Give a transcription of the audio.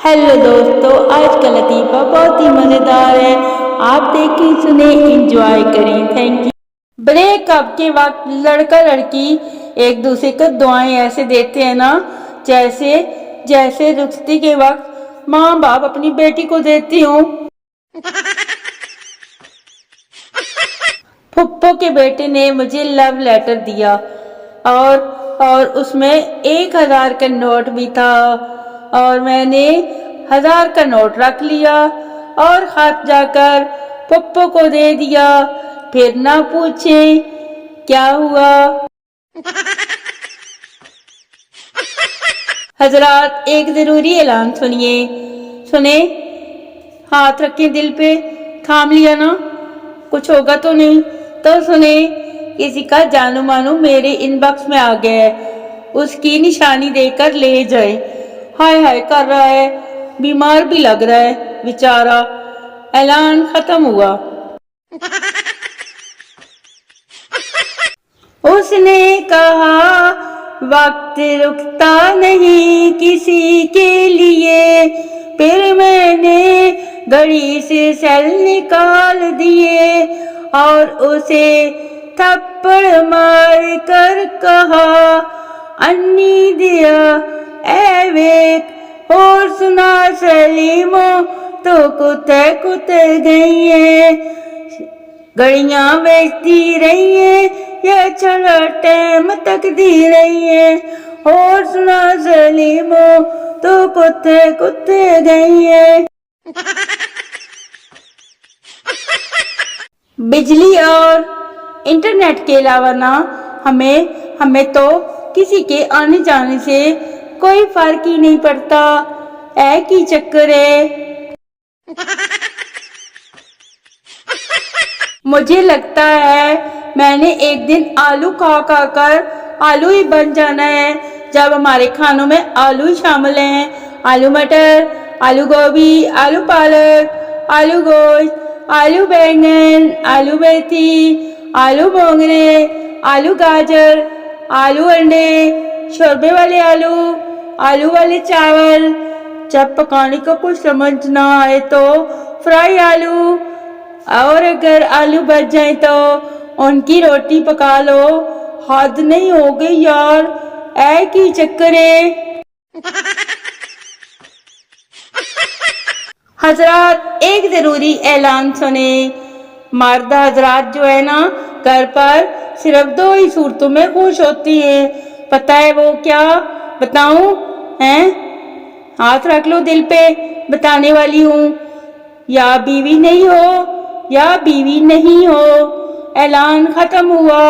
Hello दोस्तों, आज का लतीफ़ा बहुत ही मज़ेदार है। आप देखें, सुने, इंजॉय करें। Thank you. ब्रेकअप के वक्त लड़का लड़की एक दूसरे को दुआएं ऐसे देते हैं ना, जैसे जैसे रुखसती के वक्त माँ बाप अपनी बेटी को देती हूँ। फुप्पो के बेटे ने मुझे लव लेटर दिया और उसमें 1,000 का नोट भी था और मैंने 1,000 का नोट रख लिया और हाथ जाकर पप्पो को दे दिया। फिर ना पूछे क्या हुआ। हजरात, एक जरूरी ऐलान सुने। हाथ रखें दिल पे, थाम लिया ना, कुछ होगा तो नहीं। तो सुने, किसी का जानू मानू मेरे इनबॉक्स में आ गया है, उसकी निशानी देकर ले जाए। हाय हाय कर रहा है, बीमार भी लग रहा है बेचारा। ऐलान खत्म हुआ। उसने कहा वक्त रुकता नहीं किसी के लिए, फिर मैंने घड़ी से सेल निकाल दिए और उसे थप्पड़ मार कर कहा, अन्नी दिया ए वेक और सुना सलीमो तो कुत्ते गई है। घड़ियां बेचती रही है या चला टाइम तक दी रही है और सुना सलीमो तो कुत्ते गई है। बिजली और इंटरनेट के अलावा ना हमें तो किसी के आने जाने से कोई फर्क ही नहीं पड़ता। एक ही चक्कर है। मुझे लगता है मैंने एक दिन आलू खा कर आलू ही बन जाना है, जब हमारे खानों में आलू ही शामिल हैं। आलू मटर, आलू गोभी, आलू पालक, आलू गोश्त, आलू बैंगन, आलू मेथी, आलू मोंगरे, आलू गाजर, आलू अंडे, शोरबे वाले आलू वाले चावल। जब पकाने को कुछ समझ ना आए तो फ्राई आलू, और अगर आलू बच जाए तो उनकी रोटी पका लो। हद नहीं हो गई यार, एक ही चक्कर है। हजरात, एक जरूरी ऐलान सुने। मर्द हजरात जो है ना, घर पर सिर्फ 2 ही सूरतों में खुश होती है। पता है वो क्या? बताऊं? हैं? हाथ रख लो दिल पे, बताने वाली हूँ। या बीवी नहीं हो या बीवी नहीं हो। ऐलान खत्म हुआ।